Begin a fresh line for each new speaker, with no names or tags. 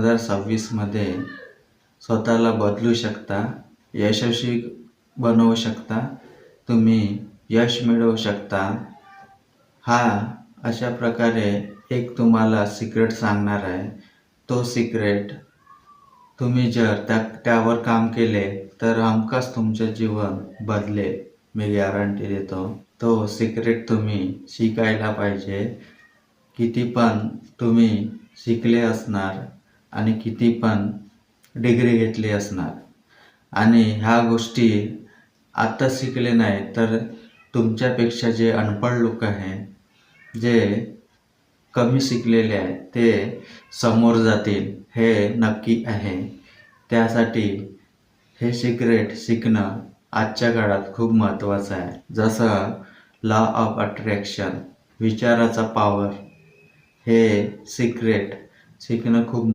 2026मध्ये स्वतःला बदलू शकता, यशस्वी बनवू शकता, तुम्ही यश मिळवू शकता. अशा प्रकारे एक तुम्हाला सिक्रेट सांगणार आहे. तो सिक्रेट तुम्ही जर त्यावर काम केले तर हमखास तुमचे जीवन बदलेल, मी गॅरंटी देतो. तो सिक्रेट तुम्ही शिकायला पाहिजे. किती पण तुम्ही शिकले असणार आणि किती पण डिग्री घेतली असणार आणि ह्या गोष्टी आता शिकले नाही तर तुमच्यापेक्षा जे अनपढ लोक आहेत, जे कमी शिकलेले आहेत, ते समोर जातील हे नक्की आहे. त्यासाठी हे सिक्रेट शिकणं आजच्या काळात खूप महत्त्वाचं आहे. जसं लॉ ऑफ अट्रॅक्शन, विचाराचा पॉवर, हे सिक्रेट शिकणं खूप